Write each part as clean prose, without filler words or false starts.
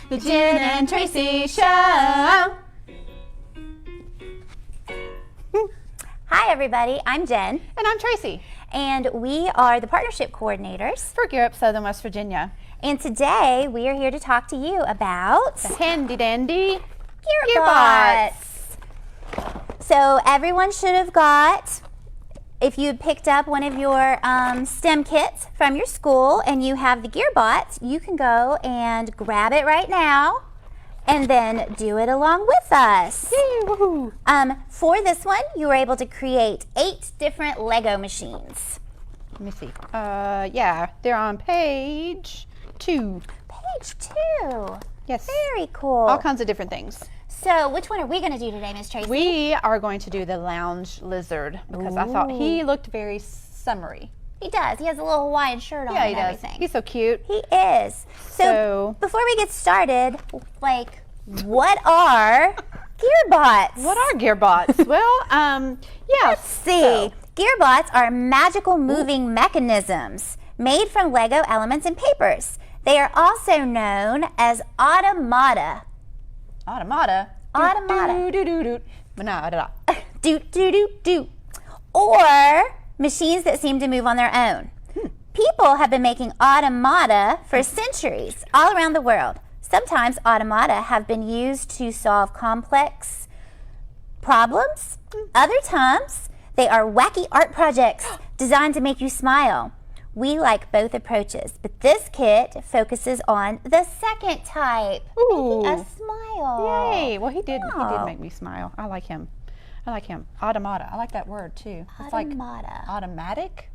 The Jenn and Tracy Show. Hi everybody, I'm Jen. And I'm Tracy. And we are the partnership coordinators for GEAR Up Southern West Virginia. And today we are here to talk to you about the handy dandy GearBots. So everyone should have got, if you picked up one of your STEM kits from your school and you have the GearBots, you can go and grab it right now and then do it along with us. Yay, woohoo. For this one, you were able to create 8 different Lego machines. Let me see. Yeah, they're on page 2. Page 2. Yes. Very cool. All kinds of different things. So, which one are we going to do today, Miss Tracy? We are going to do the lounge lizard because I thought he looked very summery. He does. He has a little Hawaiian shirt on and everything. He's so cute. He is. So, before we get started, like, what are GearBots? What are GearBots? Well, yeah. Let's see. GearBots are magical moving mechanisms made from Lego elements and papers. They are also known as automata. Automata? Automata. Do. Do. Or machines that seem to move on their own. People have been making automata for centuries all around the world. Sometimes automata have been used to solve complex problems. Other times, they are wacky art projects designed to make you smile. We like both approaches, but this kit focuses on the second type, Ooh. making us smile. Yay! Well, he did make me smile. I like him. Automata. I like that word too. It's Automata. like automatic.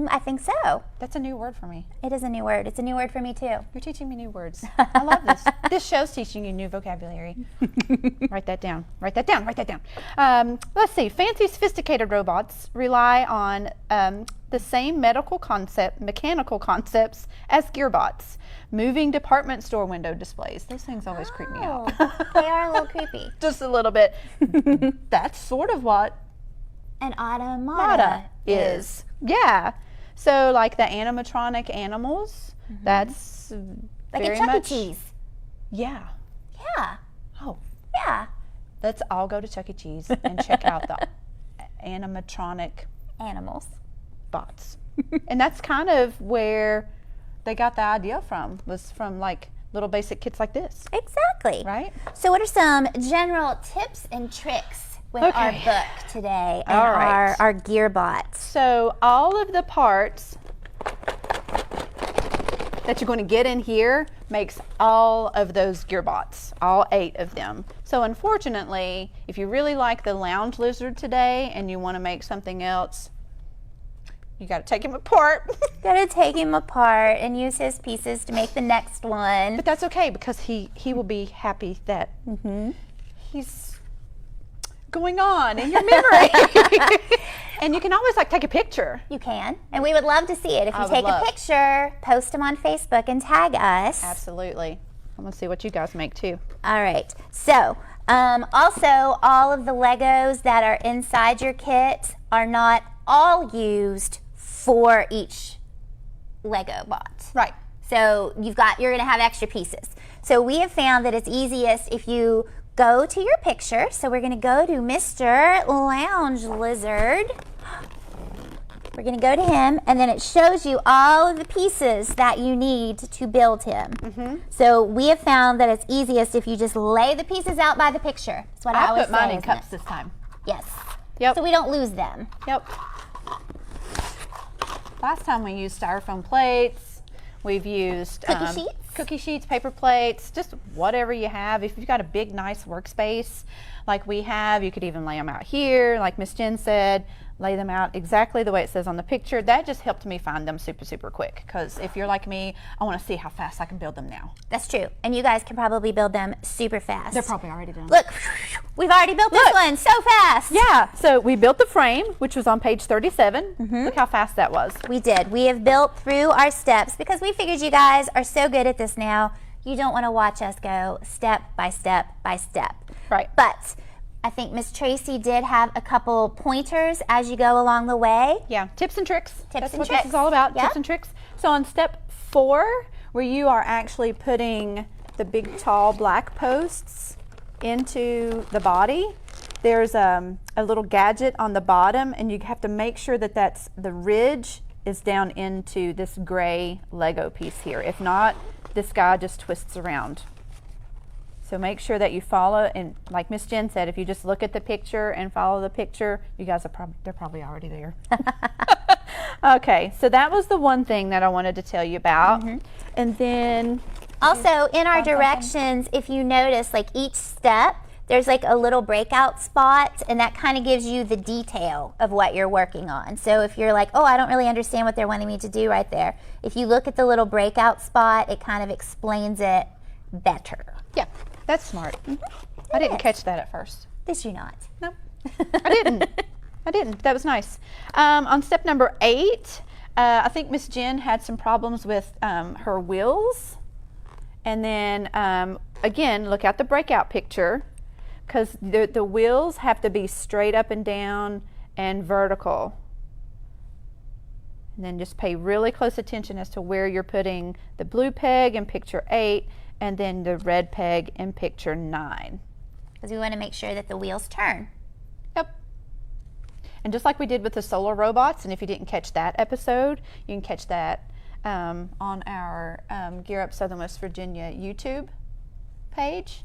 I think so. That's a new word for me. It is a new word. It's a new word for me too. You're teaching me new words. I love this. This show's teaching you new vocabulary. Write that down. Write that down. Write that down. Let's see. Fancy, sophisticated robots rely on the same mechanical concepts as GearBots. Moving department store window displays. Those things always creep me out. They are a little creepy. Just a little bit. That's sort of what an automata is. Yeah. So like the animatronic animals, that's like very a Chuck E. much. Cheese. Yeah. Yeah. Oh. Yeah. Let's all go to Chuck E. Cheese and check out the animatronic animals. bots. And that's kind of where they got the idea from, was from like little basic kits like this. Exactly. Right? So what are some general tips and tricks with our book today and our GearBots? So all of the parts that you're going to get in here makes all of those GearBots, all 8 of them. So unfortunately, if you really like the lounge lizard today and you want to make something else, you got to take him apart. Got to take him apart and use his pieces to make the next one. But that's okay because he will be happy that he's going on in your memory. And you can always like take a picture. You can, and we would love to see it. If you take a picture, post them on Facebook and tag us. Absolutely. I'm gonna see what you guys make too. All right. So, also all of the Legos that are inside your kit are not all used for each Lego bot. Right. So you're gonna have extra pieces. So we have found that it's easiest if you go to your picture. So we're gonna go to Mr. Lounge Lizard. We're gonna go to him, and then it shows you all of the pieces that you need to build him. So we have found that it's easiest if you just lay the pieces out by the picture. That's what I always put mine say, in cups this time. Yes. Yep. So we don't lose them. Yep. Last time we used styrofoam plates. We've used cookie sheets, paper plates, just whatever you have. If you've got a big, nice workspace like we have, you could even lay them out here, like Miss Jen said, lay them out exactly the way it says on the picture. That just helped me find them super, super quick. Because if you're like me, I want to see how fast I can build them now. That's true. And you guys can probably build them super fast. They're probably already done. Look, we've already built this one so fast. Yeah, so we built the frame, which was on page 37. Look how fast that was. We did. We have built through our steps because we figured you guys are so good at this now. You don't want to watch us go step by step by step. Right. But I think Miss Tracy did have a couple pointers as you go along the way. Yeah, tips and tricks. That's and what tricks. this is all about, Yep. tips and tricks. So on step 4, where you are actually putting the big tall black posts into the body, there's a little gadget on the bottom, and you have to make sure that the ridge is down into this gray Lego piece here. If not, this guy just twists around. So make sure that you follow, and like Miss Jenn said, if you just look at the picture and follow the picture, you guys are they're probably already there. Okay, so that was the one thing that I wanted to tell you about. And then also in our directions, if you notice, like each step, there's like a little breakout spot, and that kind of gives you the detail of what you're working on. So if you're like, oh, I don't really understand what they're wanting me to do right there, if you look at the little breakout spot, it kind of explains it better. Yeah, that's smart. I didn't catch that at first. Did you not? Nope, I didn't. I didn't. That was nice. On step number 8, I think Miss Jenn had some problems with her wheels. And then, again, look at the breakout picture, because the wheels have to be straight up and down and vertical. And then just pay really close attention as to where you're putting the blue peg in picture 8 and then the red peg in picture 9. Because we want to make sure that the wheels turn. Yep. And just like we did with the solar robots, and if you didn't catch that episode, you can catch that on our Gear Up Southern West Virginia YouTube page.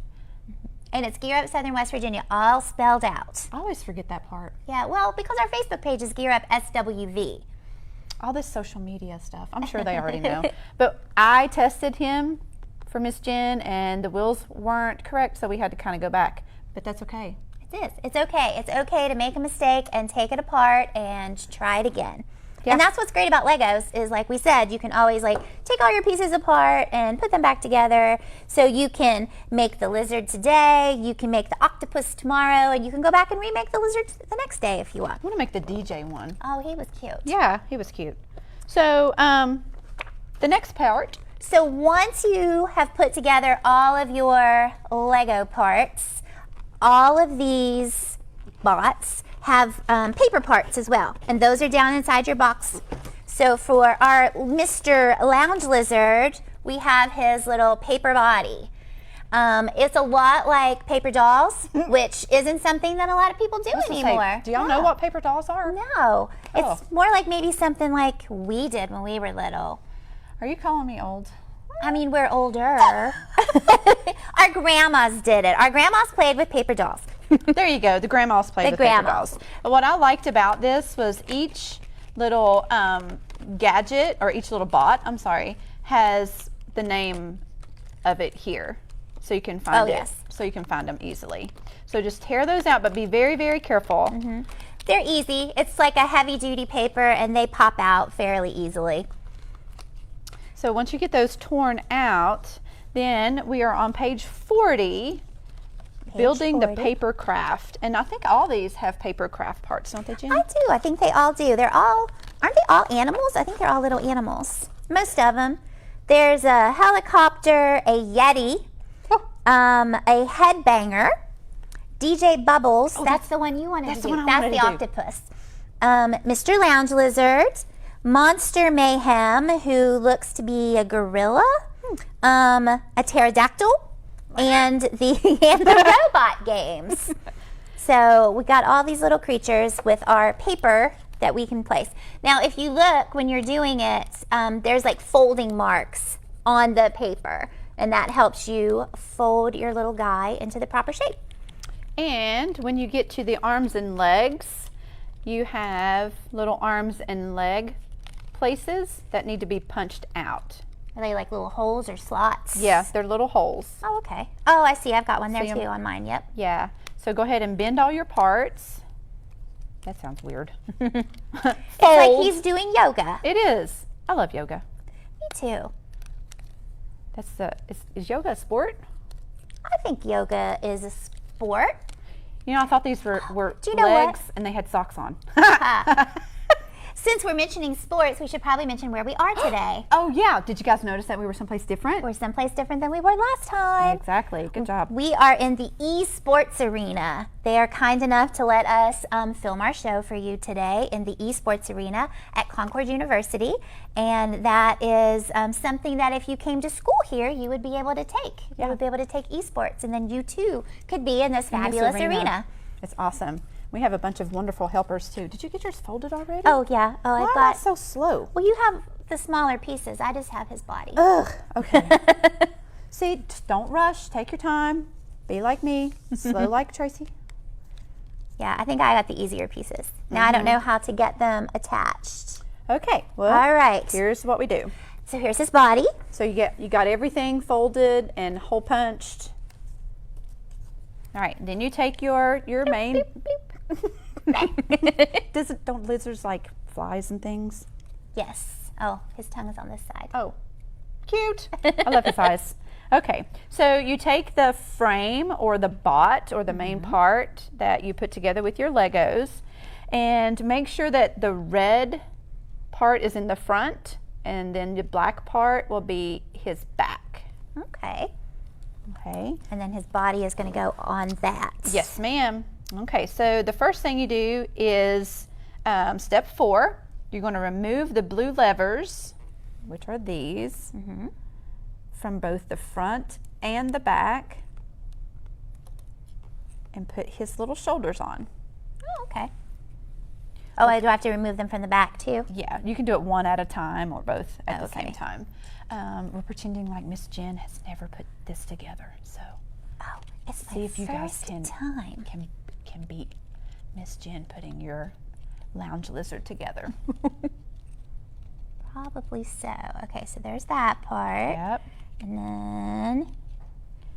And it's Gear Up Southern West Virginia, all spelled out. I always forget that part. Yeah, well, because our Facebook page is Gear Up SWV. All this social media stuff, I'm sure they already know. But I tested him for Miss Jenn, and the wheels weren't correct, so we had to kind of go back. But that's okay. It is. It's okay. It's okay to make a mistake and take it apart and try it again. Yeah. And that's what's great about Legos is, like we said, you can always like take all your pieces apart and put them back together. So you can make the lizard today, you can make the octopus tomorrow, and you can go back and remake the lizard the next day if you want. I want to make the DJ one. Oh, he was cute. Yeah, he was cute. So the next part. So once you have put together all of your Lego parts, all of these bots have paper parts as well, and those are down inside your box. So for our Mr. Lounge Lizard, we have his little paper body. It's a lot like paper dolls, which isn't something that a lot of people do anymore. Do y'all know what paper dolls are? No, it's more like maybe something like we did when we were little. Are you calling me old? I mean, we're older. Our grandmas did it. Our grandmas played with paper dolls. There you go. The grandmas played with paper dolls. But what I liked about this was each little gadget, or each little bot, I'm sorry, has the name of it here. So you can find it. So you can find them easily. So just tear those out, but be very, very careful. They're easy. It's like a heavy-duty paper, and they pop out fairly easily. So once you get those torn out, then we are on page 40, building the paper craft. And I think all these have paper craft parts, don't they, Jenn? I do. I think they all do. Aren't they all animals? I think they're all little animals. Most of them. There's a helicopter, a Yeti, a headbanger, DJ Bubbles. That's the one you wanted to do. That's the octopus. Mr. Lounge Lizard, Monster Mayhem, who looks to be a gorilla, a pterodactyl, and the robot games. So we got all these little creatures with our paper that we can place. Now, if you look when you're doing it, there's like folding marks on the paper, and that helps you fold your little guy into the proper shape. And when you get to the arms and legs, you have little arms and leg places that need to be punched out. Are they like little holes or slots? Yeah, they're little holes. Oh, okay. Oh, I see. I've got one there too on mine. Yep. Yeah. So go ahead and bend all your parts. That sounds weird. It's like he's doing yoga. It is. I love yoga. Me too. Is yoga a sport? I think yoga is a sport. You know, I thought these were legs and they had socks on. Since we're mentioning sports, we should probably mention where we are today. Oh, yeah. Did you guys notice that we were someplace different? We're someplace different than we were last time. Exactly. Good job. We are in the esports arena. They are kind enough to let us film our show for you today in the esports arena at Concord University. And that is something that if you came to school here, you would be able to take. Yeah. You would be able to take esports, and then you too could be in this fabulous arena. It's awesome. We have a bunch of wonderful helpers too. Did you get yours folded already? Oh yeah. Oh, Why I've am got. I so slow? Well, you have the smaller pieces. I just have his body. Ugh. Okay. See, just don't rush. Take your time. Be like me. Slow like Tracy. Yeah, I think I got the easier pieces. Now I don't know how to get them attached. Okay. Well, all right. Here's what we do. So here's his body. So you got everything folded and hole punched. All right. Then you take your main. Beep, beep. Don't lizards like flies and things? Yes. Oh, his tongue is on this side. Oh, cute. I love his eyes. Okay, so you take the frame or the bot or the main part that you put together with your Legos, and make sure that the red part is in the front, and then the black part will be his back. Okay. Okay. And then his body is going to go on that. Yes, ma'am. Okay, so the first thing you do is step 4. You're going to remove the blue levers, which are these, from both the front and the back, and put his little shoulders on. Oh, okay. Oh, I do have to remove them from the back too? Yeah, you can do it one at a time or both at the Okay. same time. We're pretending like Miss Jenn has never put this together, so Oh, it's see my if you guys first time. can beat Miss Jenn putting your lounge lizard together. Probably so. Okay, so there's that part. Yep. And then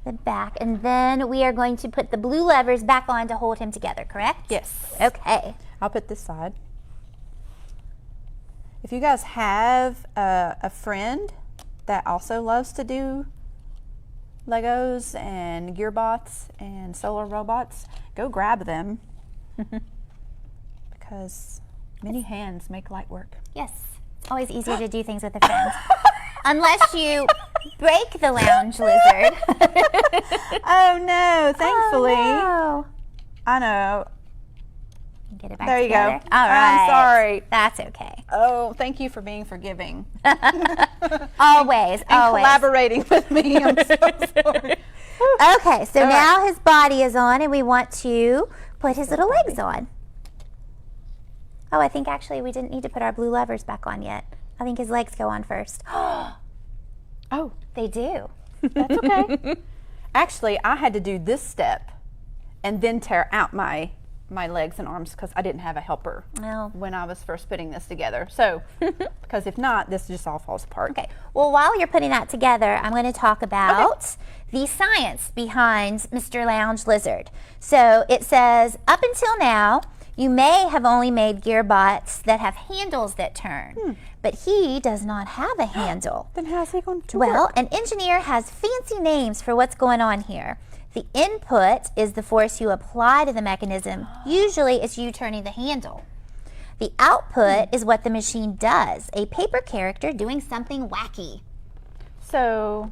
the back. And then we are going to put the blue levers back on to hold him together, correct? Yes. Okay. I'll put this side. If you guys have a friend that also loves to do Legos and Gearbots and solar robots, go grab them because many hands make light work. Yes. It's always easier to do things with a friend. Unless you break the lounge lizard. Oh no, thankfully. Oh, no. I know. Get it back There you together. go. All right. I'm sorry. That's okay. Oh, thank you for being forgiving. Always, And always. collaborating with me. I'm so sorry. Okay, so now his body is on and we want to put his little legs on. Oh, I think actually we didn't need to put our blue levers back on yet. I think his legs go on first. Oh, They do. that's okay. Actually, I had to do this step and then tear out my legs and arms because I didn't have a helper Oh. when I was first putting this together. So, because if not, this just all falls apart. Okay, well, while you're putting that together, I'm going to talk about the science behind Mr. Lounge Lizard. So it says, up until now, you may have only made Gearbots that have handles that turn, but he does not have a handle. Then how's he going to Well, work? an engineer has fancy names for what's going on here. The input is the force you apply to the mechanism. Usually it's you turning the handle. The output is what the machine does, a paper character doing something wacky. So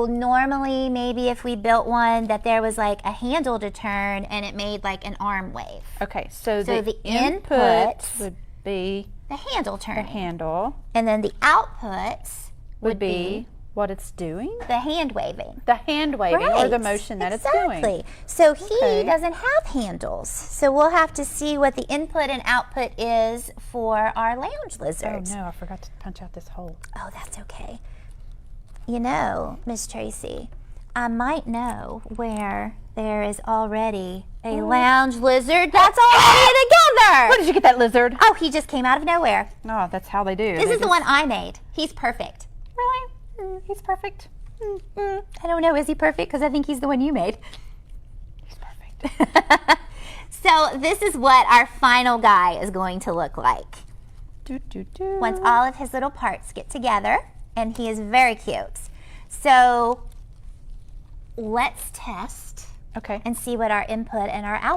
Normally maybe if we built one that there was like a handle to turn and it made like an arm wave. okay, so the input input would be The handle the turning. handle, And then the outputs would be what it's doing, the hand waving. the hand waving or the motion that it's doing. Exactly. So he Okay. doesn't have handles. So we'll have to see what the input and output is for our lounge Oh lizard. no, I forgot to punch out this hole. Oh, that's okay. You know, Miss Tracy, I might know where there is already a lounge lizard that's already together. Where did you get that lizard? Oh, he just came out of nowhere. Oh, that's how they do. This is the one I made. He's perfect. Really? He's perfect. I don't know. Is he perfect? Because I think he's the one you made. He's perfect. So this is what our final guy is going to look like. Do, do, do. Once all of his little parts get together, and he is very cute. So let's test Okay. and see what our input and our output